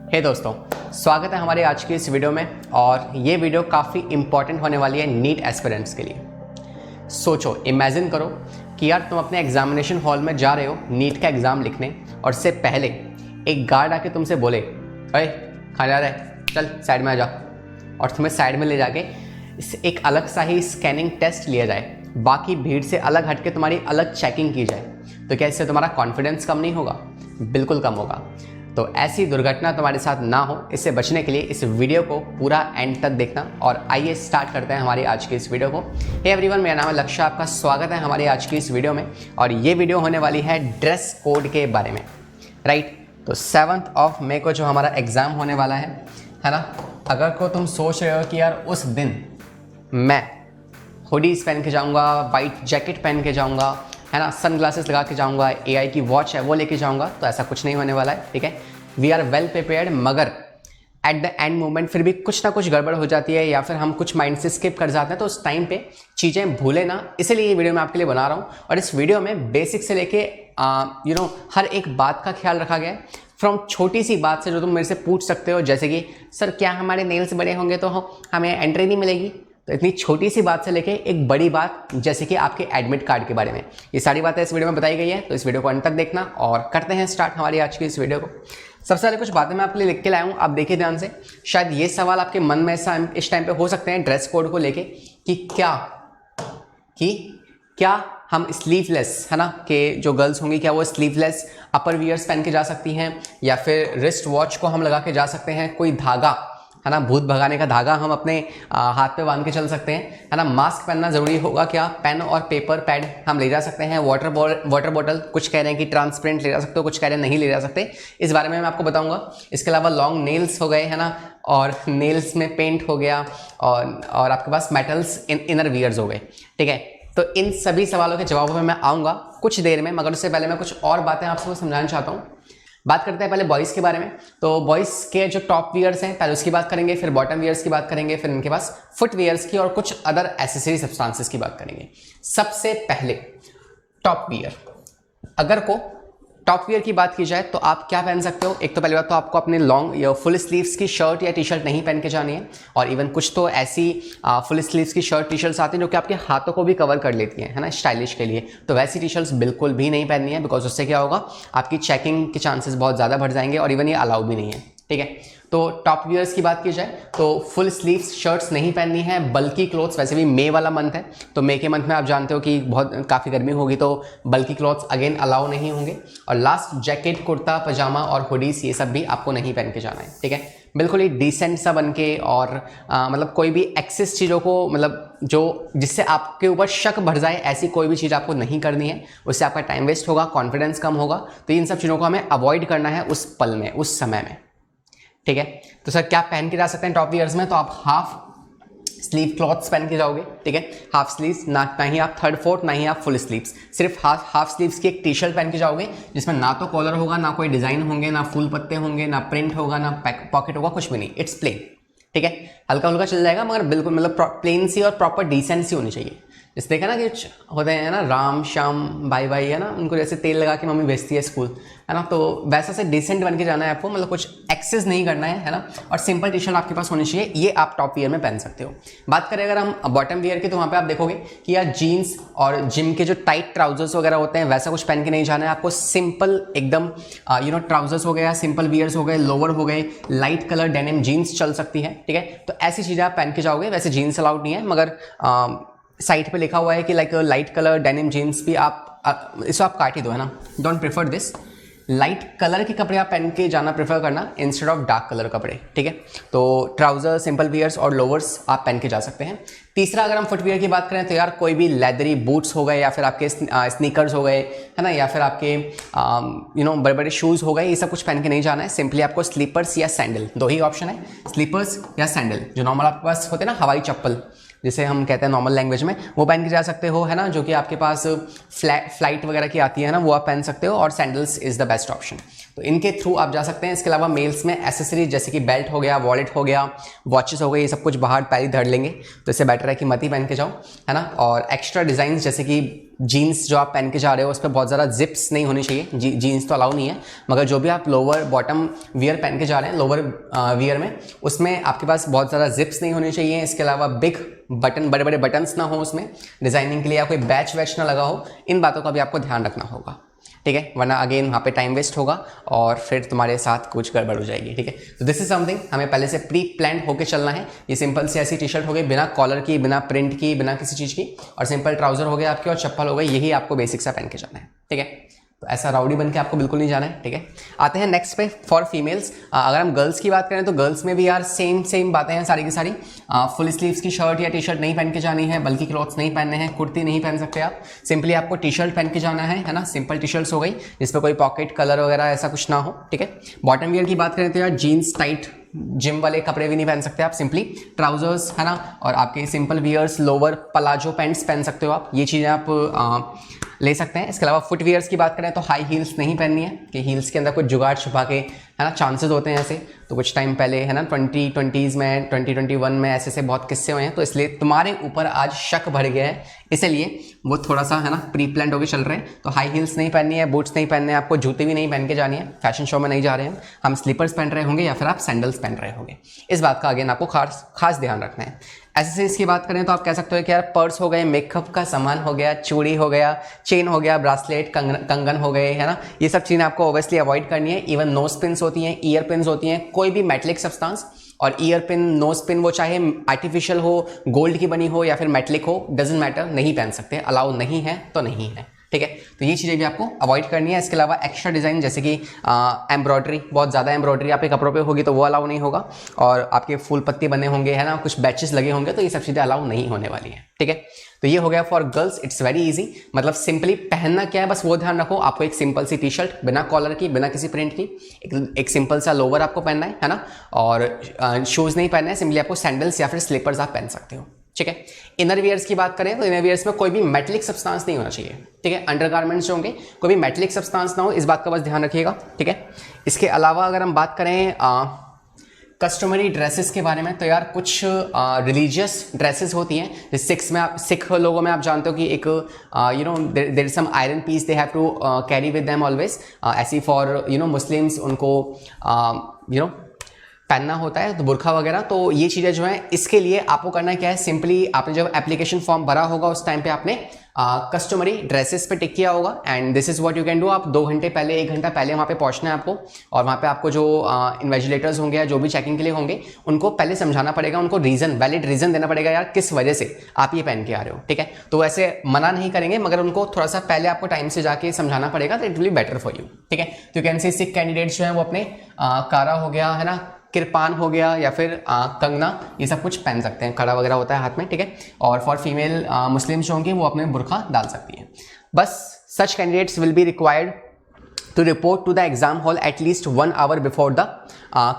हे दोस्तों, स्वागत है हमारे आज की इस वीडियो में। और ये वीडियो काफ़ी इंपॉर्टेंट होने वाली है नीट एस्पिरेंट्स के लिए। सोचो, इमेजिन करो कि यार तुम अपने एग्जामिनेशन हॉल में जा रहे हो नीट का एग्ज़ाम लिखने, और इससे पहले एक गार्ड आके तुमसे बोले, अरे कहाँ जा रहा है, चल साइड में आ जा, और तुम्हें साइड में ले जाके एक अलग सा ही स्कैनिंग टेस्ट लिया जाए, बाकी भीड़ से अलग हटके तुम्हारी अलग चेकिंग की जाए, तो क्या इससे तुम्हारा कॉन्फिडेंस कम नहीं होगा? बिल्कुल कम होगा। तो ऐसी दुर्घटना तुम्हारे साथ ना हो, इससे बचने के लिए इस वीडियो को पूरा एंड तक देखना। और आइए स्टार्ट करते हैं हमारी आज की इस वीडियो को। हे एवरीवन, मेरा नाम है लक्ष्य, आपका स्वागत है हमारी आज की इस वीडियो में। और ये वीडियो होने वाली है ड्रेस कोड के बारे में, राइट। तो 7 मई को जो हमारा एग्ज़ाम होने वाला है ना, अगर को तुम सोच रहे हो कि यार उस दिन मैं हुडीज़ पहन के जाऊँगा, वाइट जैकेट पहन के जाऊँगा, है ना, सन ग्लासेस लगा के जाऊँगा, AI की वॉच है वो लेके जाऊँगा, तो ऐसा कुछ नहीं होने वाला है, ठीक है। वी आर वेल प्रिपेयर्ड, मगर एट द एंड मोमेंट फिर भी कुछ ना कुछ गड़बड़ हो जाती है, या फिर हम कुछ माइंड से स्किप कर जाते हैं, तो उस टाइम पे चीज़ें भूले ना, इसलिए ये वीडियो मैं आपके लिए बना रहा हूँ। और इस वीडियो में बेसिक से लेके हर एक बात का ख्याल रखा गया है। फ्रॉम छोटी सी बात से जो तुम मेरे से पूछ सकते हो, जैसे कि सर क्या हमारे नेल्स बड़े होंगे तो हमें एंट्री नहीं मिलेगी, तो इतनी छोटी सी बात से लेके एक बड़ी बात जैसे कि आपके एडमिट कार्ड के बारे में, ये सारी बातें इस वीडियो में बताई गई है। तो इस वीडियो को अंत तक देखना, और करते हैं स्टार्ट हमारी आज की इस वीडियो को। सबसे पहले कुछ बातें मैं आपके लिए लिख के लाया हूँ, आप देखिए ध्यान से। शायद ये सवाल आपके मन में इस टाइम पे हो सकते हैं ड्रेस कोड को लेके कि क्या हम स्लीवलेस, है ना, कि जो गर्ल्स होंगी क्या वो स्लीवलेस अपर वियर्स पहन के जा सकती हैं, या फिर रिस्ट वॉच को हम लगा के जा सकते हैं, कोई धागा, है ना, भूत भगाने का धागा हम अपने हाथ पे बांध के चल सकते हैं, है ना, मास्क पहनना ज़रूरी होगा क्या, पेन और पेपर पैड हम ले जा सकते हैं, वाटर बॉटल, कुछ कह रहे हैं कि ट्रांसपेरेंट ले जा सकते हो, कुछ कह रहे हैं नहीं ले जा सकते, इस बारे में मैं आपको बताऊंगा। इसके अलावा लॉन्ग नेल्स हो गए, है ना, और नेल्स में पेंट हो गया, और आपके पास मेटल्स इनर वियर्स हो गए, ठीक है। तो इन सभी सवालों के जवाबों में मैं आऊँगा कुछ देर में, मगर उससे पहले मैं कुछ और बातें आपसे समझाना चाहता हूँ। बात करते हैं पहले बॉयज़ के बारे में। तो बॉयज़ के जो टॉप वियर्स हैं, पहले उसकी बात करेंगे, फिर बॉटम वियर्स की बात करेंगे, फिर इनके पास फुट वियर्स की और कुछ अदर एसेसरी सब्सटेंसेस की बात करेंगे। सबसे पहले टॉप वियर। अगर को टॉप वियर की बात की जाए तो आप क्या पहन सकते हो? एक तो पहली बात तो आपको अपने लॉन्ग या फुल स्लीव्स की शर्ट या टी शर्ट नहीं पहन के जानी है, और इवन कुछ तो ऐसी फुल स्लीव्स की शर्ट टी शर्ट्स आती हैं जो कि आपके हाथों को भी कवर कर लेती हैं, है ना, स्टाइलिश के लिए। तो वैसी टी शर्ट्स बिल्कुल भी नहीं पहननी है, बिकॉज उससे क्या होगा, आपकी चेकिंग के चांसेस बहुत ज़्यादा बढ़ जाएंगे, और इवन ये अलाउ भी नहीं है, ठीक है। तो टॉप वियर्स की बात की जाए तो फुल स्लीव्स शर्ट्स नहीं पहननी है, बल्कि क्लोथ्स, वैसे भी मई वाला मंथ है, तो मई के मंथ में आप जानते हो कि काफ़ी गर्मी होगी, तो बल्कि क्लोथ्स अगेन अलाउ नहीं होंगे। और लास्ट, जैकेट, कुर्ता पजामा और हुडीज, ये सब भी आपको नहीं पहन के जाना है, ठीक है। बिल्कुल ही डिसेंट सा बन के, और मतलब कोई भी एक्सेस चीज़ों को, मतलब जो जिससे आपके ऊपर शक भर जाए, ऐसी कोई भी चीज़ आपको नहीं करनी है, उससे आपका टाइम वेस्ट होगा, कॉन्फिडेंस कम होगा। तो इन सब चीज़ों को हमें अवॉइड करना है उस पल में, उस समय में, ठीक है। तो सर क्या पहन के जा सकते हैं टॉप वियर्स में? तो आप हाफ स्लीव क्लॉथ्स पहन के जाओगे, ठीक है। हाफ स्लीव्स, ना ही आप 3/4, ना ही आप फुल स्लीव्स, सिर्फ हाफ स्लीव्स की एक टी शर्ट पहन के जाओगे, जिसमें ना तो कॉलर होगा, ना कोई डिज़ाइन होंगे, ना फूल पत्ते होंगे, ना प्रिंट होगा, ना पॉकेट होगा, कुछ भी नहीं, इट्स प्लेन, ठीक है। हल्का हल्का चल जाएगा, मगर बिल्कुल मतलब प्लेन सी और प्रॉपर डिसेंसी होनी चाहिए। जैसे देखा ना कि होते हैं ना, राम श्याम भाई भाई, है ना, उनको जैसे तेल लगा के मम्मी भेजती है स्कूल, है ना, तो वैसा से डिसेंट बन के जाना है आपको, मतलब कुछ एक्सेस नहीं करना है ना, और सिंपल टी शर्ट आपके पास होनी चाहिए, ये आप टॉप वियर में पहन सकते हो। बात करें अगर हम बॉटम वियर की, तो वहाँ पे आप देखोगे कि यार जीन्स और जिम के जो टाइट ट्राउजर्स वगैरह होते हैं, वैसा कुछ पहन के नहीं जाना है आपको। सिंपल एकदम ट्राउजर्स हो गया, सिंपल वियर्स हो गए, लोअर हो गए, लाइट कलर डेनिम जीन्स चल सकती है, ठीक है। तो ऐसी चीज़ें आप पहन के जाओगे। वैसे जीन्स अलाउड नहीं है, मगर साइट पे लिखा हुआ है कि लाइट कलर डेनिम जीन्स भी आप इसको आप काट ही दो, है ना, don't prefer this. Light colour के कपड़े आप पहन के जाना प्रेफर करना इंस्टेड ऑफ डार्क कलर कपड़े, ठीक है। तो ट्राउजर, सिंपल वियर्स और लोवर्स आप पहन के जा सकते हैं। तीसरा, अगर हम फुटवियर की बात करें तो यार कोई भी लेदरी बूट्स हो गए, या फिर आपके स्नीकर्स हो गए, है ना, या फिर आपके बड़े बड़े शूज़ हो गए, ये सब कुछ पहन के नहीं जाना है। सिंपली आपको स्लीपर्स या सैंडल, दो ही ऑप्शन है, स्लीपर्स या सैंडल, जो नॉर्मल आपके पास होते हैं ना, हवाई चप्पल जिसे हम कहते हैं नॉर्मल लैंग्वेज में, वो पहन के जा सकते हो, है ना, जो कि आपके पास फ्लाइट वगैरह की आती है ना, वो आप पहन सकते हो, और sandals is the best option, तो इनके थ्रू आप जा सकते हैं। इसके अलावा मेल्स में एसेसरीज जैसे कि बेल्ट हो गया, वॉलेट हो गया, वॉचेस हो गए, ये सब कुछ बाहर पैरी धर लेंगे, तो इससे बेटर है कि मत ही पहन के जाओ, है ना। और एक्स्ट्रा डिज़ाइन जैसे कि जीन्स जो आप पहन के जा रहे हो उस पर बहुत ज़्यादा जिप्स नहीं होनी चाहिए, जीन्स तो अलाउ नहीं है, मगर जो भी आप लोअर बॉटम वियर पहन के जा रहे हैं, लोअर वियर में, उसमें आपके पास बहुत ज़्यादा जिप्स नहीं होनी चाहिए। इसके अलावा बिग बटन, बड़े बड़े बटन्स ना हो उसमें डिज़ाइनिंग के लिए, या कोई बैच वैच ना लगा हो, इन बातों का भी आपको ध्यान रखना होगा, ठीक है, वरना अगेन वहाँ पे टाइम वेस्ट होगा और फिर तुम्हारे साथ कुछ गड़बड़ हो जाएगी, ठीक है। तो दिस इज समथिंग हमें पहले से प्री प्लान होके चलना है। ये सिंपल सी ऐसी टी शर्ट हो गई, बिना कॉलर की, बिना प्रिंट की, बिना किसी चीज़ की, और सिंपल ट्राउजर हो गया आपके, और चप्पल हो गई, यही आपको बेसिक सा पहन के जाना है, ठीक है। तो ऐसा राउडी बन के आपको बिल्कुल नहीं जाना है, ठीक है। आते हैं नेक्स्ट पे फॉर फीमेल्स। अगर हम गर्ल्स की बात करें तो गर्ल्स में भी यार सेम बातें हैं सारी की सारी। फुल स्लीव्स की शर्ट या टी शर्ट नहीं पहन के जानी है, बल्कि क्लॉथ्स नहीं पहनने हैं, कुर्ती नहीं पहन सकते आप, सिंपली आपको टी शर्ट पहन के जाना है ना। सिंपल टी शर्ट्स हो गई जिसपे कोई पॉकेट कलर वगैरह ऐसा कुछ ना हो, ठीक है। बॉटम वियर की बात करें तो यार जीन्स टाइट जिम वाले कपड़े भी नहीं पहन सकते आप, सिंपली ट्राउजर्स है ना, और आपके simple wears, lower palazzo pants पहन सकते हो आप, ये चीज़ें आप ले सकते हैं। इसके अलावा फुटवियर्स की बात करें तो हाई हील्स नहीं पहननी है, कि हील्स के अंदर कुछ जुगाड़ छुपा के है ना चांसेस होते हैं ऐसे। तो कुछ टाइम पहले है ना 2020 में 2021 में ऐसे बहुत किस्से हुए हैं, तो इसलिए तुम्हारे ऊपर आज शक बढ़ गया है, इसलिए वो थोड़ा सा है ना प्री प्लान होकर चल रहे हैं। तो हाई हील्स नहीं पहननी है, बूट्स नहीं पहनने हैं, आपको जूते भी नहीं पहन के जानी है, फैशन शो में नहीं जा रहे हैं हम, स्लीपर्स पहन रहे होंगे या फिर आप सैंडल्स पहन रहे होंगे, इस बात का अगेन आपको खास ध्यान रखना है। एक्सेसरीज की बात करें तो आप कह सकते हो कि यार पर्स हो गए, मेकअप का सामान हो गया, चूड़ी हो गया, चेन हो गया, ब्रासलेट, कंगन हो गए, है ना, ये सब चीज़ें आपको ऑब्वियसली अवॉइड करनी है। इवन नोज पिन्स होती हैं, ईयर पिन्स होती हैं, कोई भी मेटलिक सब्सटेंस, और ईयर पिन, नोज पिन, वो चाहे आर्टिफिशियल हो, गोल्ड की बनी हो या फिर मेटलिक हो, डजेंट मैटर, नहीं पहन सकते, अलाउ नहीं है तो नहीं है, ठीक है। तो ये चीज़ें भी आपको अवॉइड करनी है। इसके अलावा एक्स्ट्रा डिज़ाइन जैसे कि एम्ब्रॉयडरी, बहुत ज़्यादा एम्ब्रॉयडरी आपके कपड़ों पे होगी तो वो अलाउ नहीं होगा, और आपके फूल पत्ती बने होंगे है ना, कुछ बैचेस लगे होंगे, तो ये सब चीज़ें अलाउ नहीं होने वाली हैं, ठीक है। तो ये हो गया for girls, it's very easy, मतलब सिंपली पहनना क्या है बस वो ध्यान रखो, आपको एक सिंपल सी टी शर्ट बिना कॉलर की, बिना किसी प्रिंट की, एक सिंपल सा लोवर आपको पहनना है ना, और शूज़ नहीं पहनना है, सिंपली आपको सैंडल्स या फिर स्लीपर्स आप पहन सकते हो, ठीक है। इनर वियर्स की बात करें तो इनर वियर्स में कोई भी मेटलिक सब्सटेंस नहीं होना चाहिए, ठीक है। अंडरगारमेंट्स जो होंगे कोई भी मेटलिक सब्सटेंस ना हो, इस बात का बस ध्यान रखिएगा, ठीक है। इसके अलावा अगर हम बात करें कस्टमरी ड्रेसेस के बारे में, तो यार कुछ रिलीजियस ड्रेसेस होती हैं, जैसे सिख लोगों में आप जानते हो कि एक you know there is some iron piece they have to carry with them always, ऐसी फॉर यू नो मुस्लिम्स उनको यू नो पहनना होता है, तो बुरखा वगैरह। तो ये चीज़ें जो हैं इसके लिए आपको करना क्या है, सिंपली आपने जब एप्लीकेशन फॉर्म भरा होगा उस टाइम पे आपने कस्टमरी ड्रेसेस पे टिक किया होगा, and this is what you can do. आप 2 घंटे पहले, 1 घंटा पहले वहाँ पे पहुँचना है आपको, और वहाँ पे आपको जो इन्वेजिलेटर्स होंगे या जो भी चेकिंग के लिए होंगे उनको पहले समझाना पड़ेगा, उनको वैलिड रीजन देना पड़ेगा यार किस वजह से आप ये पहन के आ रहे हो, ठीक है। तो वैसे मना नहीं करेंगे, मगर उनको थोड़ा सा पहले आपको टाइम से जाके समझाना पड़ेगा, तो it will be better for you, ठीक है। तो you can see Sikh candidates जो है वो अपने कारा हो गया है ना, किरपान हो गया, या फिर कंगना, ये सब कुछ पहन सकते हैं, कड़ा वगैरह होता है हाथ में, ठीक है। और फॉर फीमेल मुस्लिम्स जो होंगे वो अपने बुरखा डाल सकती हैं। बस such candidates will be required to report to the exam hall at least 1 hour before the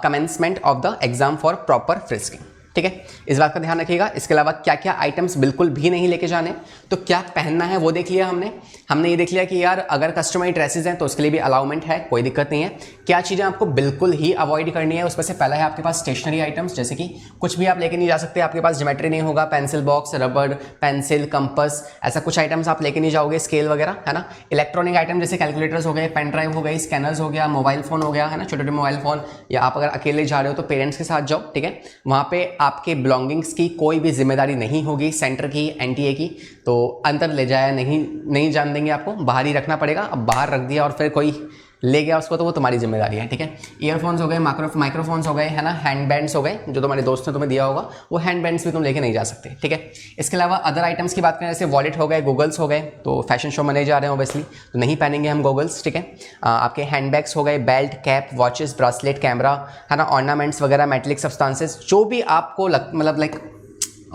commencement of the exam for proper frisking, ठीक है। इस बात का ध्यान रखिएगा। इसके अलावा क्या क्या आइटम्स बिल्कुल भी नहीं लेके जाने, तो क्या पहनना है वो देख लिया हमने ये देख लिया कि यार अगर कस्टमरी ड्रेसेस हैं तो उसके लिए भी अलाउमेंट है, कोई दिक्कत नहीं है। क्या चीज़ें आपको बिल्कुल ही अवॉइड करनी है, उसमें से पहला है आपके पास स्टेशनरी आइटम्स, जैसे कि कुछ भी आप लेके नहीं जा सकते, आपके पास ज्योमेट्री नहीं होगा, pencil box, rubber, pencil, compass, ऐसा कुछ आइटम्स आप लेके नहीं जाओगे, स्केल वगैरह है ना। इलेक्ट्रॉनिक आइटम जैसे कैलकुलेटर्स हो गए, पेन ड्राइव हो गई, स्कैनर्स हो गया, मोबाइल फोन हो गया है ना, छोटे छोटे मोबाइल फोन, या आप अगर अकेले जा रहे हो तो पेरेंट्स के साथ जाओ, ठीक है। वहाँ पे आपके बिलोंगिंग्स की कोई भी जिम्मेदारी नहीं होगी, सेंटर की, एनटीए की, तो अंदर ले जाया नहीं जान देंगे आपको, बाहर ही रखना पड़ेगा। अब बाहर रख दिया और फिर कोई ले गया उसको तो वो तुम्हारी जिम्मेदारी है, ठीक है। ईयरफोन्स हो गए, माइक्रोफोन्स हो गए है ना, हैंड बैंड्स हो गए, जो तुम्हारे दोस्त ने तुम्हें दिया होगा, वो हैंड बैंड्स भी तुम लेके नहीं जा सकते, ठीक है। इसके अलावा अदर आइटम्स की बात करें जैसे वॉलेट हो गए, गूगल्स हो गए, तो फैशन शो में नहीं जा रहे हैं ऑब्वियसली, तो नहीं पहनेंगे हम गूगल्स, ठीक है। आपके हैंड बैग्स हो गए, belt, cap, watches, bracelet, camera है ना, ऑर्नामेंट्स वगैरह, मेटलिक सब्सटेंसेस, जो भी आपको मतलब लाइक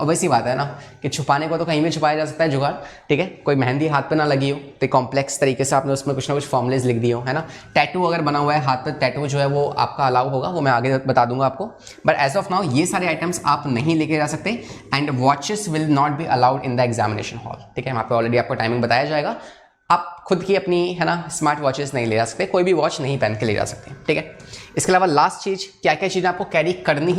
वैसी बात है ना कि छुपाने को तो कहीं भी छुपाया जा सकता है जुगाड़, ठीक है। कोई मेहंदी हाथ पे ना लगी हो तो कॉम्प्लेक्स तरीके से आपने उसमें कुछ ना कुछ फॉर्मुलेज लिख दिए हो है ना। टैटू अगर बना हुआ है हाथ पे, टैटू जो है वो आपका अलाउ होगा, वो मैं आगे बता दूंगा आपको, बट एज ऑफ नाउ ये सारे आइटम्स आप नहीं लेके जा सकते। And watches will not be allowed in the examination hall, ठीक है। वहाँ पे ऑलरेडी आपको टाइमिंग बताया जाएगा, आप खुद की अपनी है ना स्मार्ट वॉचेस नहीं ले जा सकते, कोई भी वॉच नहीं पहन के ले जा सकते, ठीक है। इसके अलावा लास्ट चीज़, क्या क्या चीज़ें आपको कैरी करनी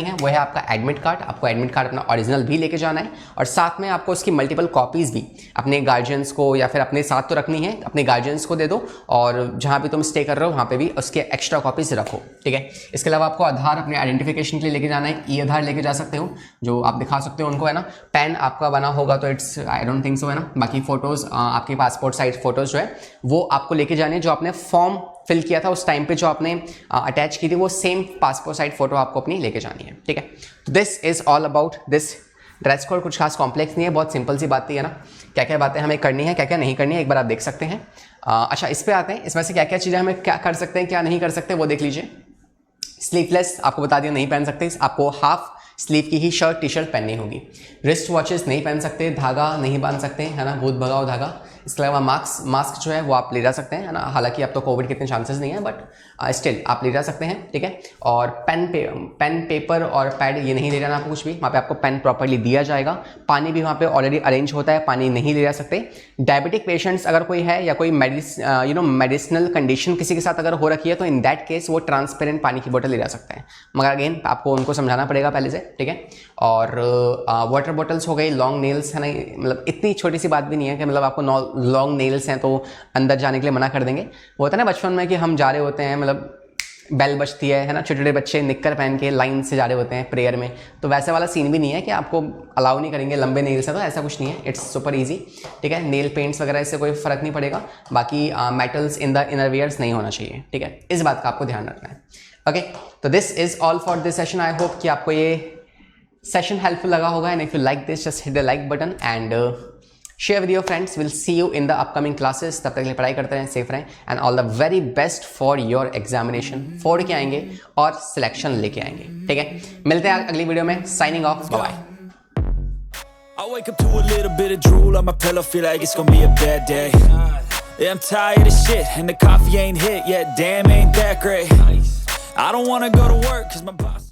है वो है आपका एडमिट कार्ड। आपको एडमिट कार्ड अपना ओरिजिनल भी लेके जाना है और साथ में आपको उसकी मल्टीपल कॉपीज़ भी अपने गार्जियंस को या फिर अपने साथ तो रखनी है, अपने गार्जियंस को दे दो और जहाँ भी तुम स्टे कर रहे हो वहाँ पे भी उसके एक्स्ट्रा कॉपीज़ रखो, ठीक है। इसके अलावा आपको आधार अपने आइडेंटिफिकेशन के लिए लेके जाना है, ई आधार लेके जा सकते हो जो आप दिखा सकते हो उनको, है ना। पैन आपका बना होगा तो it's I don't think so, है ना। बाकी फोटोज़ आपके पासपोर्ट साइज फोटोज़ जो है वो आपको लेके जाने हैं, जो आपने फॉर्म फिल किया था उस टाइम पे जो आपने अटैच की थी वो सेम पासपोर्ट साइज फोटो आपको अपनी लेके जानी है, ठीक है। तो this is all about this dress code. कुछ खास कॉम्प्लेक्स नहीं है, बहुत सिंपल सी बात थी, है ना। क्या क्या बातें हमें करनी है, क्या क्या नहीं करनी है, एक बार आप देख सकते हैं। अच्छा, इस पे आते हैं, इसमें से क्या क्या चीज़ें हमें क्या कर सकते हैं, क्या नहीं कर सकते वो देख लीजिए। स्लीवलेस आपको बता दिया नहीं पहन सकते, आपको हाफ स्लीव की ही शर्ट टी शर्ट पहननी होगी। रिस्ट वॉचेस नहीं पहन सकते, धागा नहीं बांध सकते, है ना, भूत भगाओ धागा। इसके अलावा मास्क जो है वो आप ले जा सकते हैं, है ना। हालांकि अब तो कोविड के इतने चांसेस नहीं है, बट स्टिल आप ले जा सकते हैं, ठीक है। और पेन पेपर और पैड ये नहीं ले जाना आपको कुछ भी, वहाँ पे आपको पेन प्रॉपरली दिया जाएगा। पानी भी वहाँ पे ऑलरेडी अरेंज होता है, पानी नहीं ले जा सकते। डायबिटिक पेशेंट्स अगर कोई है या कोई मेडिसिनल कंडीशन किसी के साथ अगर हो रखी है तो इन दैट केस वो ट्रांसपेरेंट पानी की बोतल ले जा सकते हैं, मगर अगेन आपको उनको समझाना पड़ेगा पहले से, ठीक है। और वाटर बॉटल्स हो गई, लॉन्ग नेल्स है ना, मतलब इतनी छोटी सी बात भी नहीं है कि मतलब आपको लॉन्ग नेल्स हैं तो अंदर जाने के लिए मना कर देंगे। वो होता है ना बचपन में कि हम जा रहे होते हैं, मतलब बेल बजती है ना, छोटे छोटे बच्चे निक्कर पहन के लाइन से जा रहे होते हैं प्रेयर में, तो वैसे वाला सीन भी नहीं है कि आपको अलाउ नहीं करेंगे लंबे नेल्स हैं, तो ऐसा कुछ नहीं है, इट्स सुपर इजी, ठीक है। नेल पेंट्स वगैरह इससे कोई फर्क नहीं पड़ेगा। बाकी metals in the inner wears नहीं होना चाहिए, ठीक है, इस बात का आपको ध्यान रखना है। ओके, तो this is all for this session. I hope कि आपको ये सेशन हेल्पफुल लगा होगा, and if you like this just hit the like button and share with your friends. Will see you in the upcoming classes. तब तक के लिए पढ़ाई करते रहें, सेफ रहें, and all the very best for your examination. फोड़ के आएंगे और सिलेक्शन लेके आएंगे, ठीक है। मिलते हैं अगली वीडियो में। Signing off, bye bye. I wake up to a little bit of drool on my pillow, feel like it's gonna be a bad day. Yeah, I'm tired of shit, and the coffee ain't hit yet, damn ain't that great. I don't wanna go to work, cause my boss